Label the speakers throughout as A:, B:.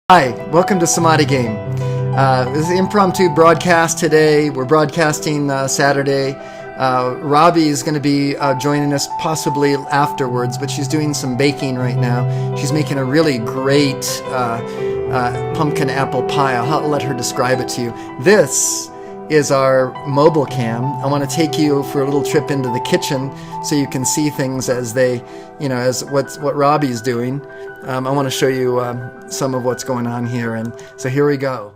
A: Hi, welcome to Samadhi Game. This is an impromptu broadcast today. We're broadcasting Saturday. Robbie is going to be joining us possibly afterwards, but she's doing some baking right now. She's making a really great pumpkin apple pie. I'll let her describe it to you. This is our mobile cam. I want to take you for a little trip into the kitchen so you can see things as they, as what Robbie's doing. I want to show you some of what's going on here, and so here we go.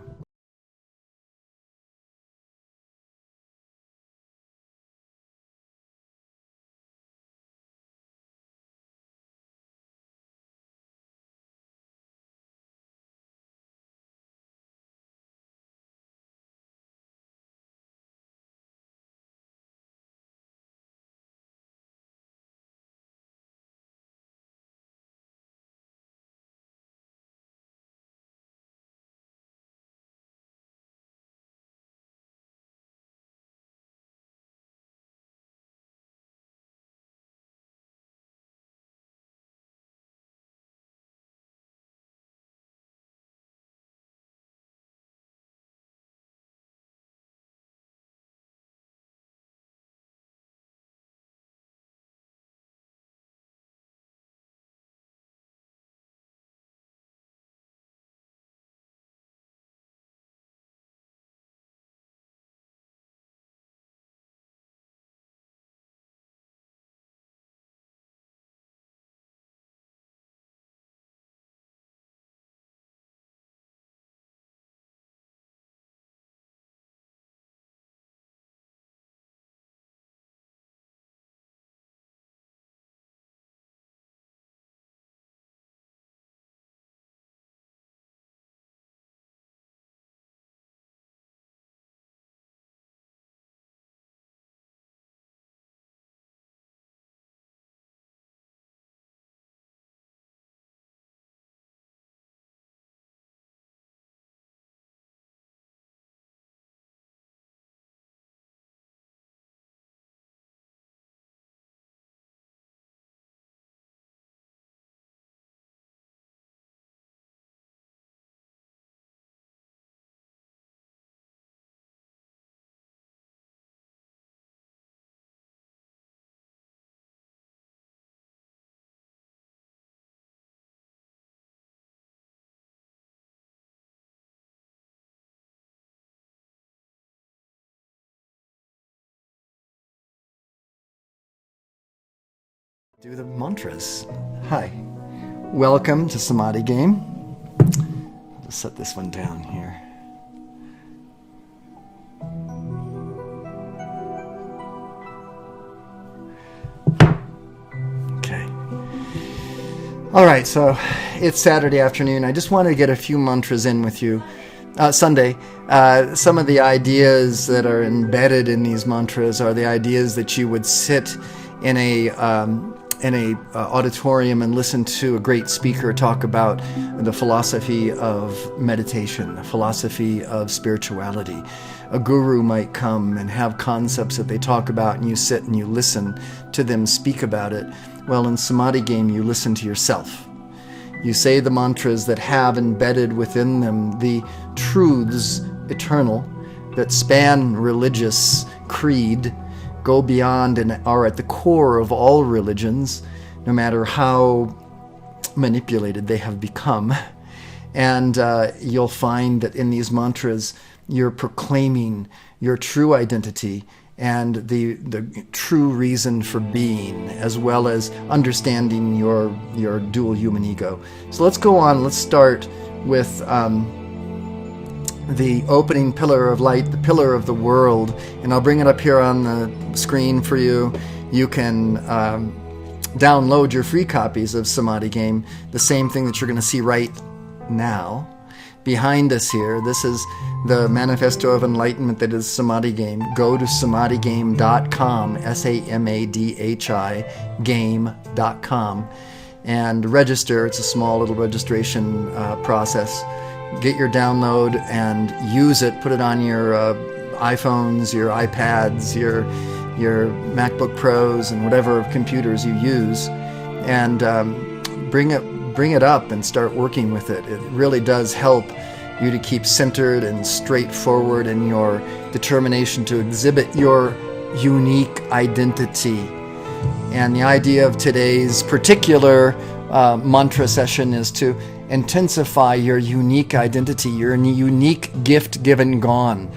A: Do the mantras. Hi, welcome to Samadhi Game. Let's set this one down here. Okay. All right, so it's Saturday afternoon. I just wanted to get a few mantras in with you. Sunday. Some of the ideas that are embedded in these mantras are the ideas that you would sit in a auditorium and listen to a great speaker talk about the philosophy of meditation, the philosophy of spirituality. A guru might come and have concepts that they talk about, and you sit and you listen to them speak about it. Well, in Samadhi Game, you listen to yourself. You say the mantras that have embedded within them the truths eternal that span religious creed, go beyond and are at the core of all religions, no matter how manipulated they have become. And you'll find that in these mantras, you're proclaiming your true identity and the true reason for being, as well as understanding your dual human ego. So let's go on. Let's start with the opening pillar of light, the pillar of the world, and I'll bring it up here on the screen for you. You can download your free copies of Samadhi Game, the same thing that you're going to see right now. Behind us here, this is the Manifesto of Enlightenment that is Samadhi Game. Go to samadhigame.com, S-A-M-A-D-H-I, game.com, and register. It's a small little registration process. Get your download and use it. Put it on your iPhones, your iPads, your MacBook Pros, and whatever computers you use, and bring bring it up and start working with it. It really does help you to keep centered and straightforward in your determination to exhibit your unique identity. And the idea of today's particular mantra session is to intensify your unique identity, your unique gift given gone,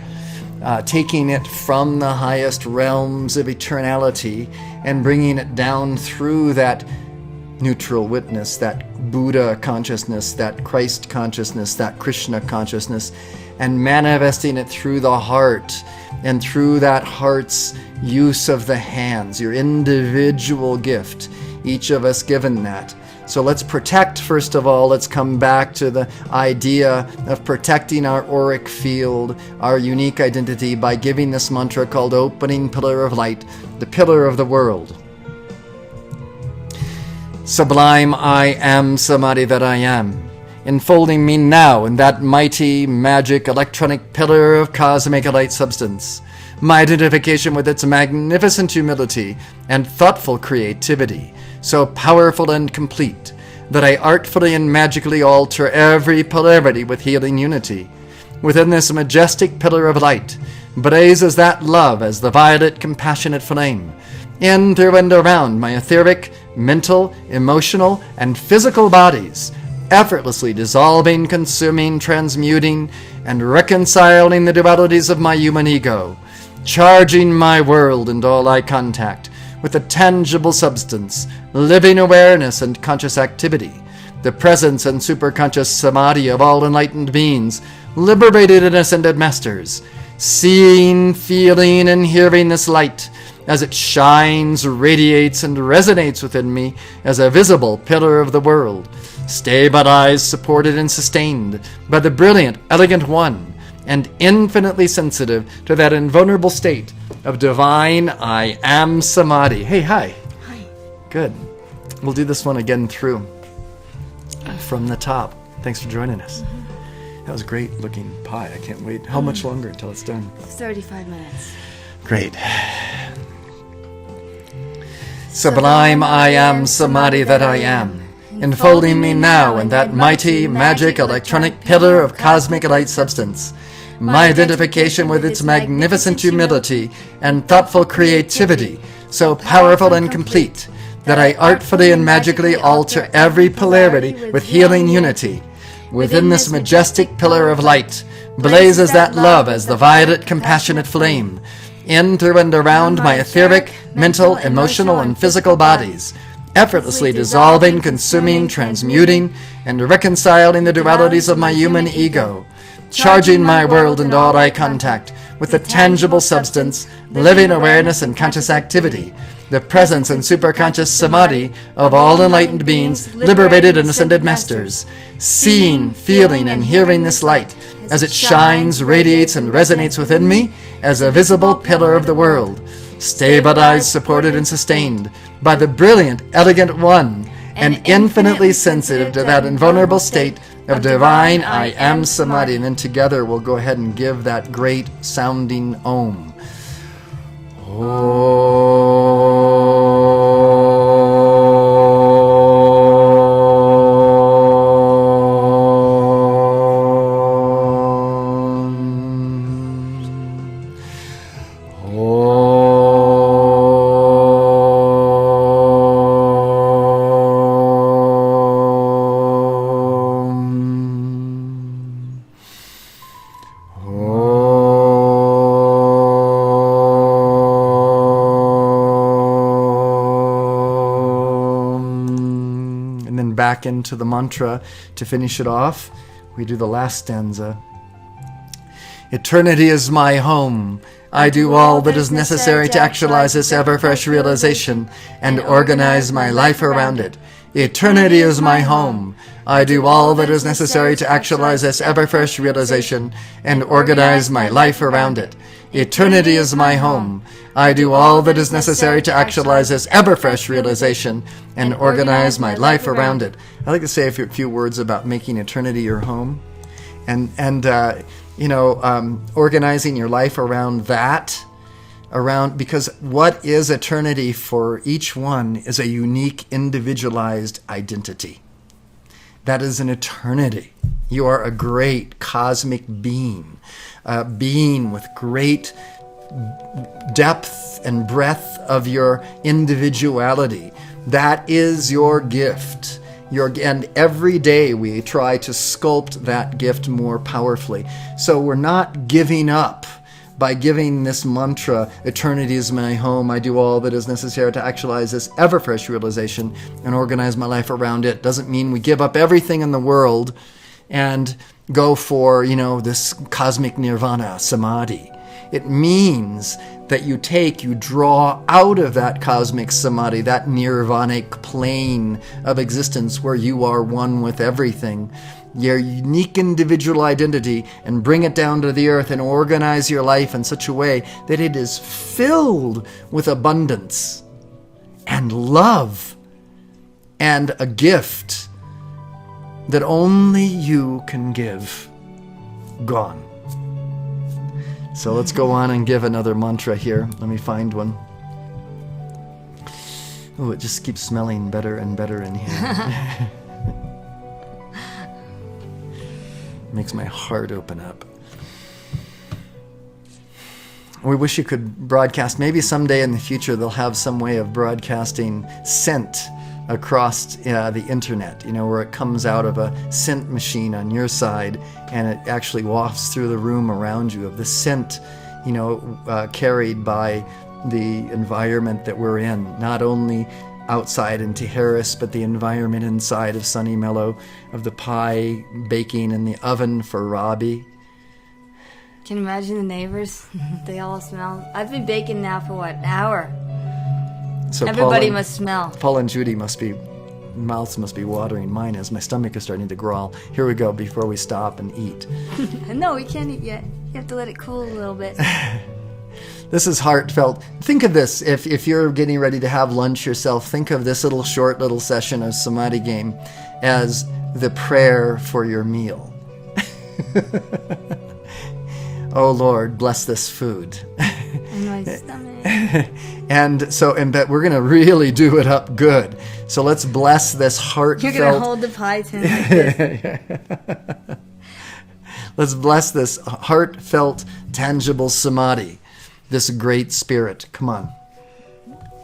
A: taking it from the highest realms of eternality and bringing it down through that neutral witness, that Buddha consciousness, that Christ consciousness, that Krishna consciousness, and manifesting it through the heart and through that heart's use of the hands, your individual gift, each of us given that. So let's protect, first of all, let's come back to the idea of protecting our auric field, our unique identity, by giving this mantra called Opening Pillar of Light, the pillar of the world. Sublime I am Samadhi that I am, enfolding me now in that mighty, magic, electronic pillar of cosmic light substance. My identification with its magnificent humility and thoughtful creativity, so powerful and complete, that I artfully and magically alter every polarity with healing unity. Within this majestic pillar of light blazes that love as the violet, compassionate flame. In, through, and around my etheric, mental, emotional, and physical bodies, effortlessly dissolving, consuming, transmuting, and reconciling the dualities of my human ego, charging my world and all I contact with a tangible substance, living awareness and conscious activity, the presence and superconscious samadhi of all enlightened beings, liberated and ascended masters, seeing, feeling, and hearing this light as it shines, radiates, and resonates within me as a visible pillar of the world, stabilized, supported, and sustained by the brilliant, elegant one, and infinitely sensitive to that invulnerable state of divine I am Samadhi. Hey, hi.
B: Hi.
A: Good. We'll do this one again through from the top. Thanks for joining us. That was a great looking pie. I can't wait. How much longer until it's done?
B: 35 minutes.
A: Great. Sublime I am Samadhi that I am, enfolding me now in that mighty, magic, electronic pillar of cosmic light substance. My identification with its magnificent humility and thoughtful creativity, so powerful and complete, that I artfully and magically alter every polarity with healing unity. Within this majestic pillar of light blazes that love as the violet, compassionate flame. In, through, and around my etheric, mental, emotional, and physical bodies, effortlessly dissolving, consuming, transmuting, and reconciling the dualities of my human ego, charging my world and all I contact with a tangible substance, living awareness and conscious activity, the presence and superconscious samadhi of all enlightened beings, liberated and ascended masters, seeing, feeling, and hearing this light as it shines, radiates, and resonates within me as a visible pillar of the world, stabilized, supported, and sustained by the brilliant, elegant one, and infinitely sensitive to that invulnerable state of divine I am Samadhi. And then together we'll go ahead and give that great sounding Om. Back into the mantra to finish it off. We do the last stanza. Eternity is my home. I do all that is necessary to actualize this ever-fresh realization and organize my life around it. Eternity is my home. I do all that is necessary to actualize this ever-fresh realization and organize my life around it. Eternity is my home. I do all that is necessary to actualize this ever-fresh realization and organize my life around it. I'd like to say a few words about making eternity your home and organizing your life around that, because what is eternity for each one is a unique, individualized identity. That is an eternity. You are a great cosmic being, a being with great depth and breadth of your individuality. That is your gift. And every day we try to sculpt that gift more powerfully. So we're not giving up by giving this mantra, eternity is my home, I do all that is necessary to actualize this ever-fresh realization and organize my life around it. Doesn't mean we give up everything in the world and go for, this cosmic nirvana, samadhi. It means that you draw out of that cosmic samadhi, that nirvanic plane of existence where you are one with everything, your unique individual identity, and bring it down to the earth and organize your life in such a way that it is filled with abundance and love and a gift that only you can give. Gone. So let's go on and give another mantra here. Let me find one. Oh, it just keeps smelling better and better in here. Makes my heart open up. We wish you could broadcast. Maybe someday in the future they'll have some way of broadcasting scent across the internet, where it comes out of a scent machine on your side and it actually wafts through the room around you of the scent, carried by the environment that we're in, not only outside in Tijeras, but the environment inside of Sunny Mellow, of the pie baking in the oven for Robbie.
B: Can you imagine the neighbors? They all smell. I've been baking now for an hour.
A: So
B: everybody must smell.
A: Paul and Judy mouths must be watering. Mine is. My stomach is starting to growl. Here we go before we stop and eat.
B: No, we can't eat yet. You have to let it cool a little bit.
A: This is heartfelt. Think of this. If you're getting ready to have lunch yourself, think of this short little session of Samadhi game as the prayer for your meal. Oh Lord, bless this food.
B: In my stomach.
A: But we're going to really do it up good. So let's bless this heartfelt...
B: You're going to hold the pie tin like this.
A: Let's bless this heartfelt, tangible samadhi. This great spirit. Come on.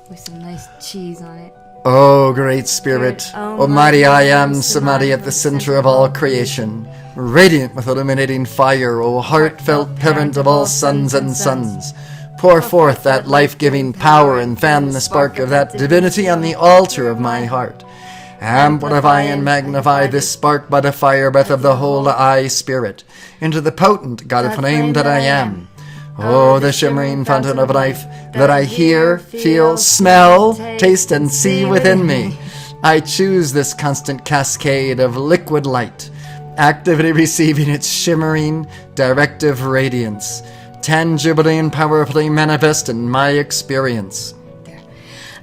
B: With some nice cheese on it.
A: Oh, great spirit. Oh, mighty I am, samadhi at the center of all creation. Radiant with illuminating fire. Oh, heartfelt parent of all sons and sons. Pour forth that life-giving power and fan the spark of that divinity on the altar of my heart. Amplify and magnify this spark by the fire breath of the whole I spirit into the potent God flame that I am. Oh, the shimmering fountain of life that I hear, feel, smell, taste, and see within me. I choose this constant cascade of liquid light, actively receiving its shimmering, directive radiance, tangibly and powerfully manifest in my experience.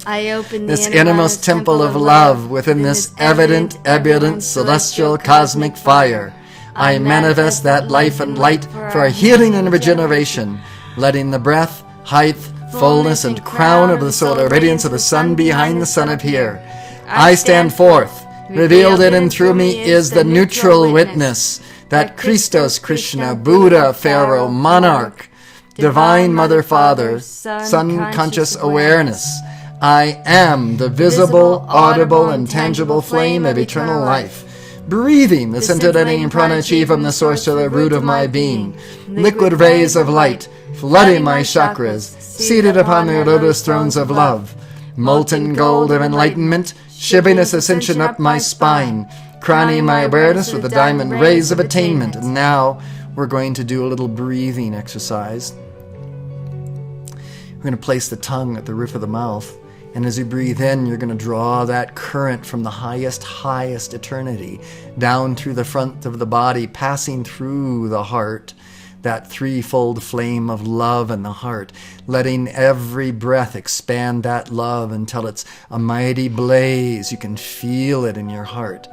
B: I open
A: this innermost temple of love within this evident, ebullient, celestial, cosmic fire. I manifest that life and light for a healing and regeneration, letting the breath, height, fullness, and crown of the solar radiance of the sun behind the sun appear. I stand forth. Revealed in and through me is the neutral witness, that Christos, Krishna, Buddha, Pharaoh, Monarch, Divine Mother, Father, Sun conscious awareness. I am the visible, audible, and tangible flame of eternal life, breathing the scintillating prana chi from the source to the root of my being, liquid rays of light, flooding my chakras, seated upon the lotus thrones of love, molten gold of enlightenment, shipping its ascension up my spine, crowning my awareness with the diamond rays of attainment. And now we're going to do a little breathing exercise. We're going to place the tongue at the roof of the mouth. And as you breathe in, you're going to draw that current from the highest eternity down through the front of the body, passing through the heart, that threefold flame of love in the heart, letting every breath expand that love until it's a mighty blaze. You can feel it in your heart.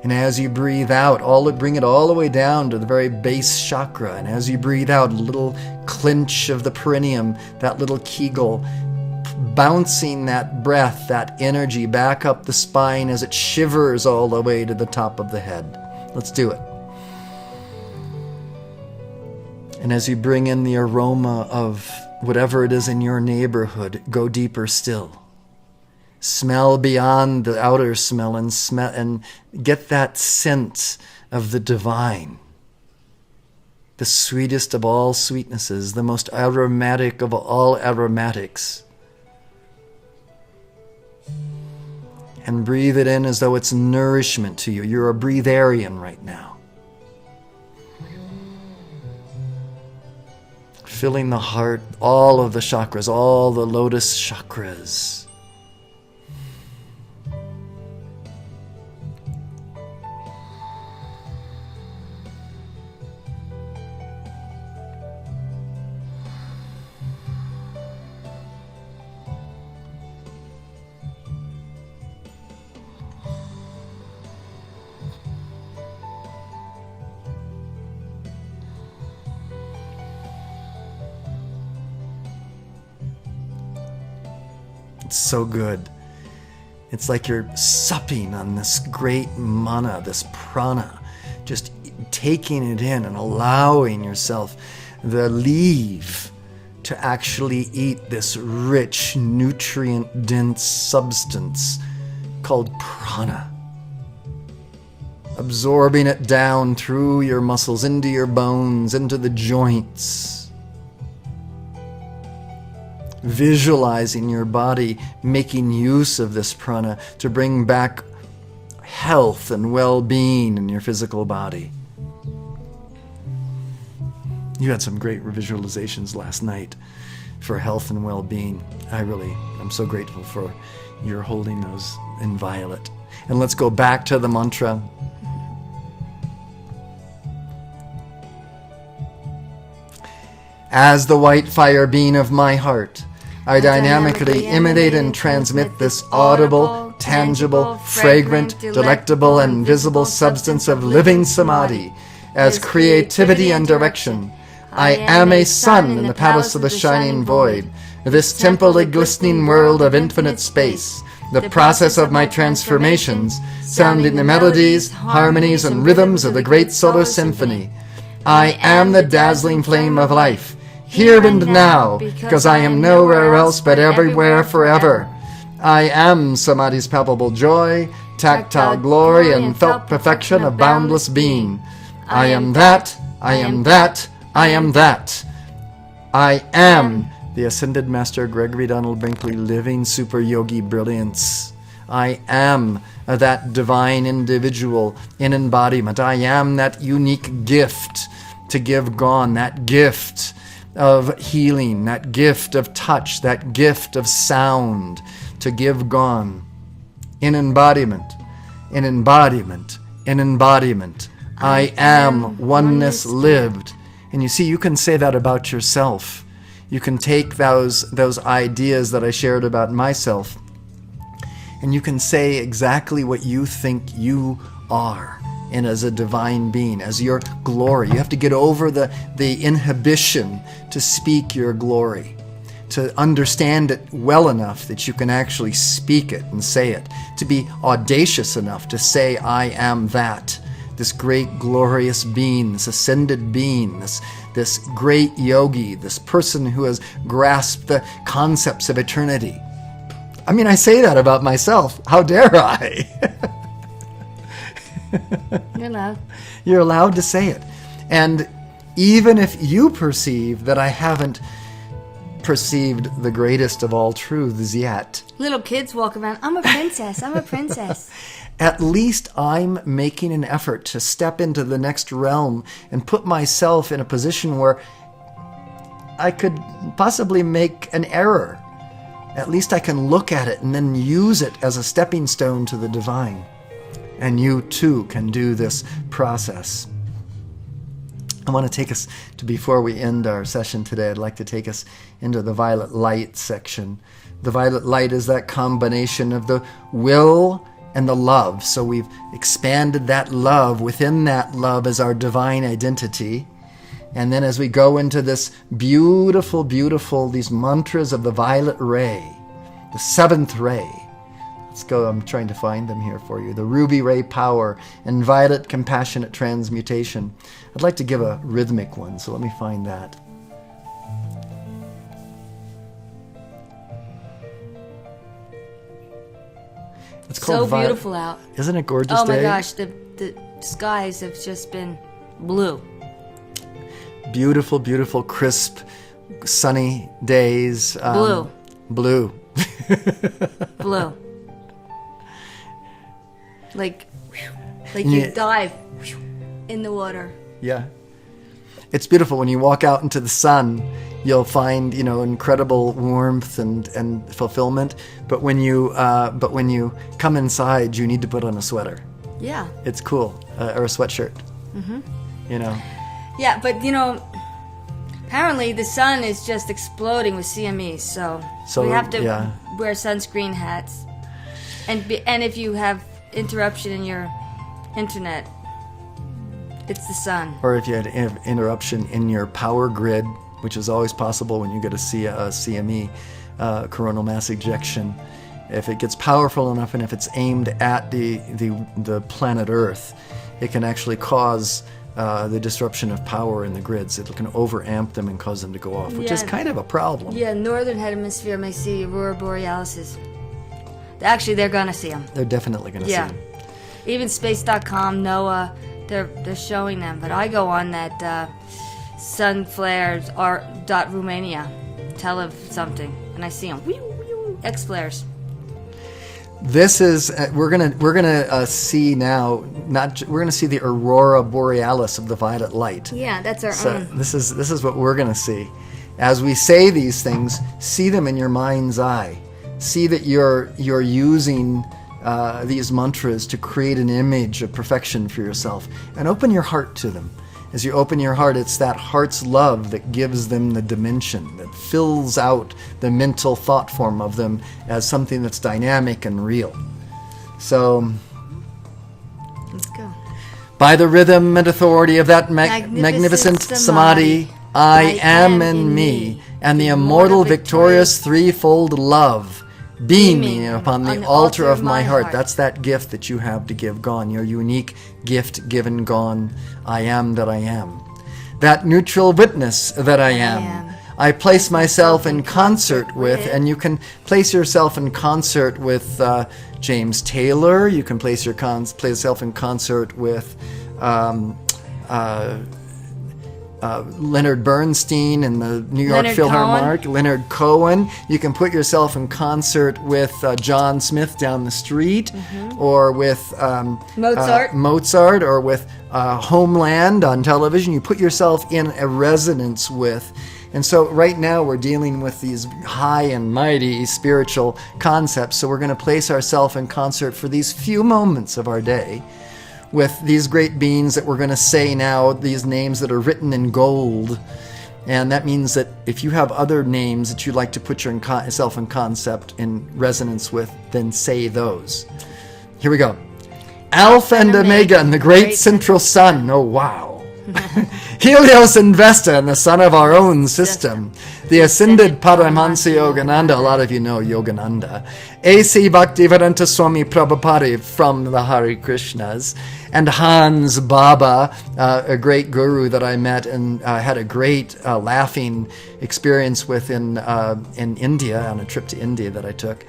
A: And as you breathe out, bring it all the way down to the very base chakra. And as you breathe out, a little clinch of the perineum, that little kegel, bouncing that breath, that energy back up the spine as it shivers all the way to the top of the head. Let's do it. And as you bring in the aroma of whatever it is in your neighborhood, go deeper still. Smell beyond the outer smell and get that scent of the divine. The sweetest of all sweetnesses, the most aromatic of all aromatics. And breathe it in as though it's nourishment to you. You're a breatharian right now. Filling the heart, all of the chakras, all the lotus chakras. It's so good. It's like you're supping on this great mana, this prana, just taking it in and allowing yourself the leave to actually eat this rich, nutrient-dense substance called prana. Absorbing it down through your muscles, into your bones, into the joints. Visualizing your body making use of this prana to bring back health and well-being in your physical body. You had some great visualizations last night for health and well-being. I'm so grateful for your holding those in violet. And let's go back to the mantra. As the white fire being of my heart, I dynamically imitate and transmit this audible, tangible, fragrant, delectable, and visible substance of living samadhi as creativity and direction. I am a sun in the palace of the shining void, this temple, glistening world of infinite space, the process of my transformations, sounding the melodies, harmonies, and rhythms of the great solar symphony. I am the dazzling flame of life, here and now, because I am nowhere else but everywhere forever. I am Samadhi's palpable joy, tactile glory, and felt perfection of boundless being. I am that, I am that, I am that. I am the Ascended Master Gregory Donald Brinkley, living super yogi brilliance. I am that divine individual in embodiment. I am that unique gift to give gone, that gift of healing, that gift of touch, that gift of sound to give gone. In embodiment, in embodiment, in embodiment. I am oneness lived. And you see, you can say that about yourself. You can take those ideas that I shared about myself, and you can say exactly what you think you are, and as a divine being, as your glory. You have to get over the inhibition to speak your glory, to understand it well enough that you can actually speak it and say it, to be audacious enough to say, I am that, this great glorious being, this ascended being, this great yogi, this person who has grasped the concepts of eternity. I mean, I say that about myself. How dare I?
B: You're allowed.
A: You're allowed to say it. And even if you perceive that I haven't perceived the greatest of all truths yet,
B: Little kids walk around, I'm a princess, I'm a princess.
A: at least I'm making an effort to step into the next realm and put myself in a position where I could possibly make an error. At least I can look at it and then use it as a stepping stone to the divine. And you too can do this process. I want to take us to, before we end our session today, I'd like to take us into the violet light section. The violet light is that combination of the will and the love. So we've expanded that love within that love as our divine identity. And then as we go into this beautiful, beautiful, these mantras of the violet ray, the seventh ray. Let's go. I'm trying to find them here for you. The ruby ray power and violet compassionate transmutation. I'd like to give a rhythmic one, so let me find that. It's
B: So
A: called
B: beautiful out.
A: Isn't it gorgeous
B: Oh my
A: day?
B: gosh, the skies have just been blue.
A: Beautiful, beautiful, crisp, sunny days.
B: Blue.
A: Blue.
B: Blue. Like
A: Yeah.
B: you dive in the water.
A: Yeah. It's beautiful. When you walk out into the sun, you'll find, incredible warmth and fulfillment. But when you come inside, you need to put on a sweater.
B: Yeah.
A: It's cool. Or a sweatshirt. Mm-hmm.
B: Yeah, but apparently the sun is just exploding with CMEs, so we have to wear sunscreen hats. And if you have interruption in your internet, it's the sun.
A: Or if you had interruption in your power grid, which is always possible when you get a CME, coronal mass ejection. If it gets powerful enough and if it's aimed at the planet Earth, it can actually cause the disruption of power in the grids. It can overamp them and cause them to go off, which is kind of a problem.
B: Yeah, northern hemisphere may see aurora borealis. Actually, they're gonna see them.
A: They're definitely going to see them.
B: Even space.com, NOAA, they're showing them. But I go on that sunflares.Romania, tele something, and I see them. X flares.
A: This is we're gonna see now. We're gonna see the aurora borealis of the violet light.
B: Yeah, that's our
A: So
B: own.
A: this is what we're gonna see. As we say these things, see them in your mind's eye. See that you're using these mantras to create an image of perfection for yourself, and open your heart to them. As you open your heart, it's that heart's love that gives them the dimension, that fills out the mental thought form of them as something that's dynamic and real. So,
B: Let's go.
A: by the rhythm and authority of that magnificent samadhi, I am in me, and the immortal victorious threefold love beaming upon the altar of my heart. That's that gift that you have to give gone, your unique gift given gone. I am that I am. That neutral witness that I am. I place myself in concert with, and you can place yourself in concert with James Taylor. You can place yourself in concert with Leonard Bernstein and the New York Philharmonic, Leonard Cohen. You can put yourself in concert with John Smith down the street, or with Mozart, or with Homeland on television. You put yourself in a resonance with. And so right now we're dealing with these high and mighty spiritual concepts. So we're going to place ourselves in concert for these few moments of our day with these great beings that we're going to say now, these names that are written in gold. And that means that if you have other names that you'd like to put yourself in concept in resonance with, then say those. Here we go. Alpha and Omega and the great central sun. Oh, wow. Helios and Vesta and the sun of our own system. The ascended Paramahansa Yogananda. A lot of you know Yogananda. A.C. Bhaktivedanta Swami Prabhupada from the Hare Krishnas. And Hans Baba, a great guru that I met and had a great laughing experience with in India, on a trip to India that I took.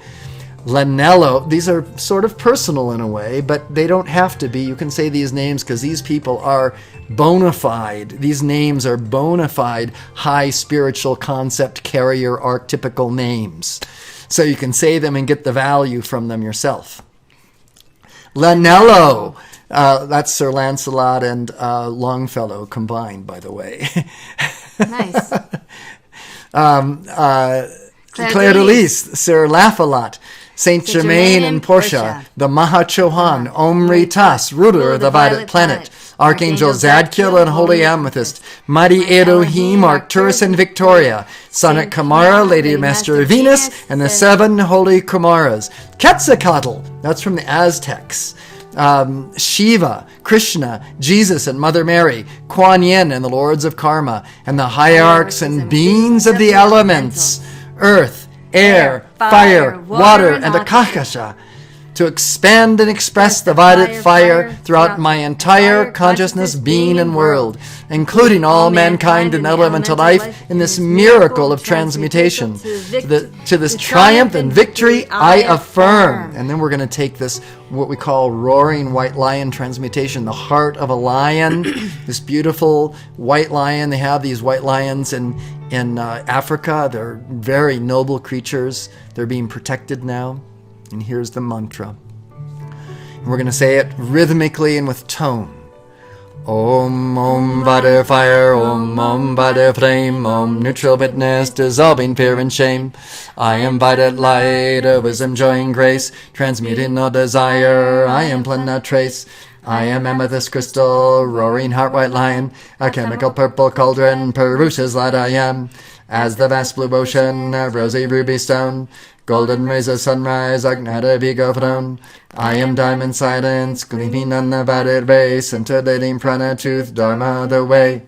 A: Lanello, these are sort of personal in a way, but they don't have to be. You can say these names because these people are bona fide. These names are bona fide high spiritual concept carrier archetypical names. So you can say them and get the value from them yourself. Lanello, that's Sir Lancelot and Longfellow combined, by the way.
B: Nice.
A: Claire de Lys, Sir Laugh-A-Lot, Saint Germain and Portia, the Maha Chohan, Omri Tas, ruler of the violet planet, Archangel Zadkiel and Holy Amethyst, Mighty Elohim, Arcturus and Victoria, Sonnet Kamara, Lady Master Venus, and the 7 Holy Kumaras. Quetzalcoatl, that's from the Aztecs. Shiva, Krishna, Jesus and Mother Mary, Kuan Yin and the Lords of Karma, and the hierarchs and beings of the elements. Earth, air, fire, water, and Akasha, to expand and express the violet fire throughout my entire consciousness, being, and world, including all mankind and elemental life in this miracle of transmutation. To this triumph and victory, I affirm. And then we're going to take this, what we call roaring white lion transmutation, the heart of a lion, this beautiful white lion. They have these white lions in Africa. They're very noble creatures. They're being protected now. And here's the mantra. And we're going to say it rhythmically and with tone. Om, Om, Vata Fire, Om, Om, Vata Flame, Om, neutral witness, dissolving fear and shame. I am violet light, of wisdom, joy, and grace, transmuting all desire. I am Plena Trace. I am amethyst crystal, roaring heart white lion, a chemical purple cauldron, Purusha's light I am. As the vast blue ocean, a rosy ruby stone, golden rays of sunrise, Agnata Vigo throne. I am diamond silence, gleaming on the violet base, scintillating prana truth, dharma the way.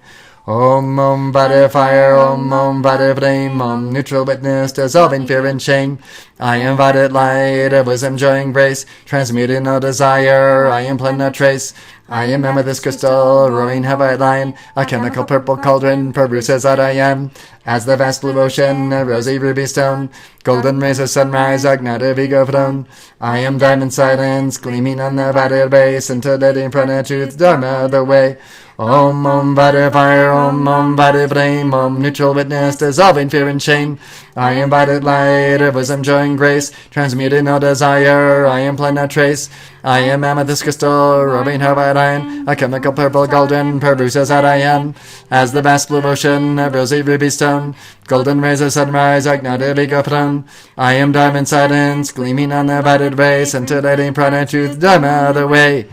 A: Om, Om, Vata Fire, Om, Om, Vata Flame, Om, neutral witness, dissolving fear and shame. I am violet light, of wisdom, joy, and grace, transmuting all desire. I am Plena Trace. I am amethyst crystal, roaring white lion, a chemical purple cauldron, Purusha's that I am. As the vast blue ocean, a rosy ruby stone, golden rays of sunrise, Agnata Vigo throne. I am diamond silence, gleaming on the violet base, scintillating prana truth, dharma the way. Om, Om, Vata Fire, Om, Om, Vata Flame, Om, neutral witness, dissolving fear and shame. I am violet light, of wisdom, joy, and grace, transmuting all desire. I am Plena Trace. I am amethyst crystal, roaring white lion, a chemical purple cauldron, Purusha's that I am. As the vast blue ocean, a rosy ruby stone, golden rays of sunrise, Agnata Vigo throne. I am diamond silence, gleaming on the violet rays, scintillating prana truth, dharma the way.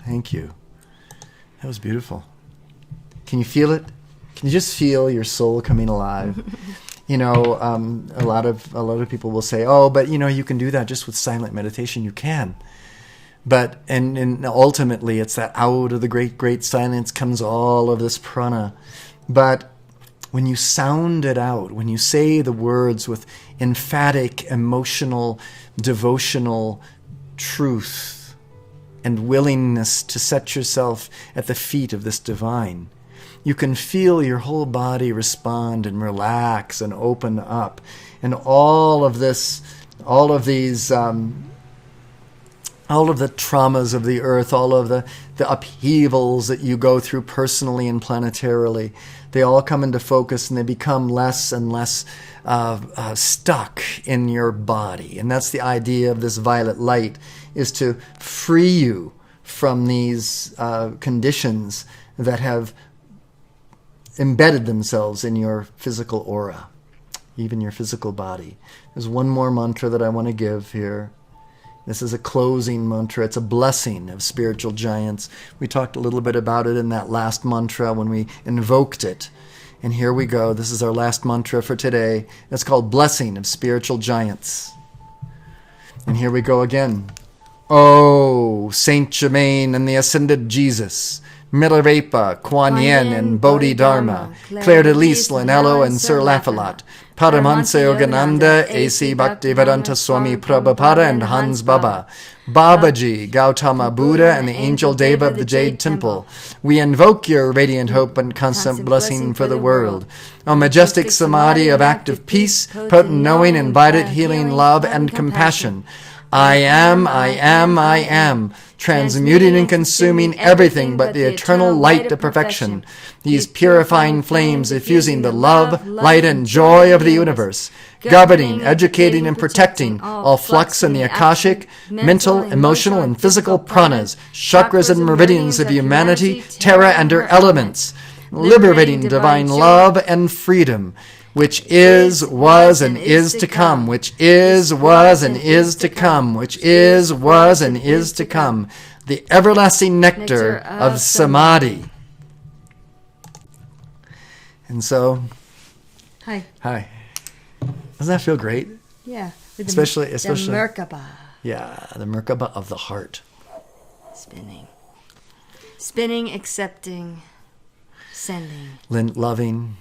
A: Thank you. That was beautiful. Can you feel it? Can you just feel your soul coming alive? You know, a lot of people will say, "Oh, but you know, you can do that just with silent meditation." You can, but and ultimately, it's that out of the great silence comes all of this prana. But when you sound it out, when you say the words with emphatic, emotional, devotional truth and willingness to set yourself at the feet of this divine, you can feel your whole body respond and relax and open up. And all of the traumas of the earth, all of the upheavals that you go through personally and planetarily, they all come into focus and they become less and less stuck in your body. And that's the idea of this violet light, is to free you from these conditions that have embedded themselves in your physical aura, even your physical body. There's one more mantra that I want to give here. This is a closing mantra. It's a blessing of spiritual giants. We talked a little bit about it in that last mantra when we invoked it. And here we go. This is our last mantra for today. It's called Blessing of Spiritual Giants. And here we go again. Oh, Saint Germain and the Ascended Jesus, Milarepa, Kuan Yin, and Bodhidharma, Claire de Lys, Linello, and Sir Launcelot, Paramahansa Yogananda, A.C. Bhaktivedanta Swami Prabhupada, and Hans Baba, Babaji, Gautama Buddha, and the Angel Deva of the Jade Temple. We invoke your radiant hope and constant blessing for the world. O majestic samadhi of active peace, potent knowing, invited healing, love, and compassion. I am, transmuting and consuming everything but the eternal light of perfection. These purifying flames effusing the love, light, and joy of the universe, governing, educating, and protecting all flux in the Akashic, mental, emotional, and physical pranas, chakras, and meridians of humanity, terra, and her elements. liberating divine love and freedom, which is, was, and is to come, which is, was, and is to come, which is, was, and is to come, the everlasting nectar of Samadhi. And so, hi. Doesn't that feel great?
B: Yeah.
A: Especially
B: the Merkaba.
A: Yeah, the Merkaba of the heart.
B: Spinning, accepting, sending.
A: Loving,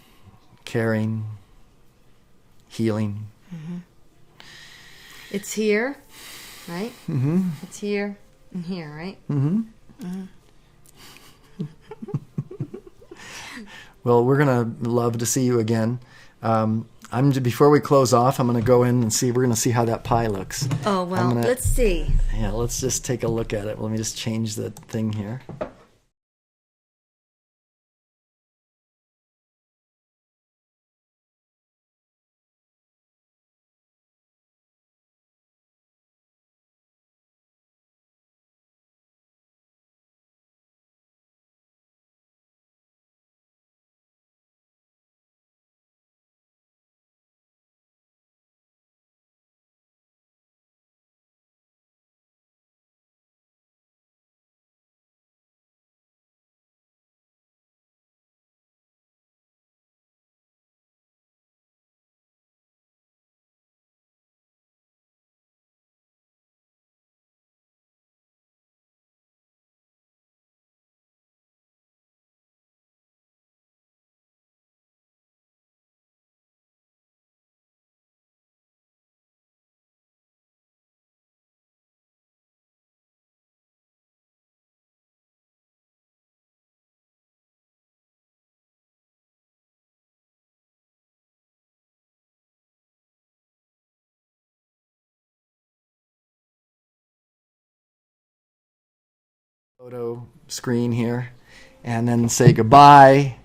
A: caring, healing.
B: Mm-hmm. It's here, right?
A: Mm-hmm.
B: It's here and here, right?
A: Mm-hmm. Well, we're going to love to see you again. Before we close off, I'm going to go in and see. We're going to see how that pie looks.
B: Oh, well, let's see.
A: Yeah, let's just take a look at it. Let me just change the thing here. Photo screen here, and then say goodbye.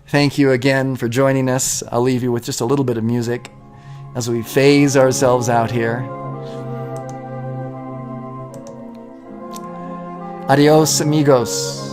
A: Thank you again for joining us. I'll leave you with just a little bit of music as we phase ourselves out here. Adios, amigos.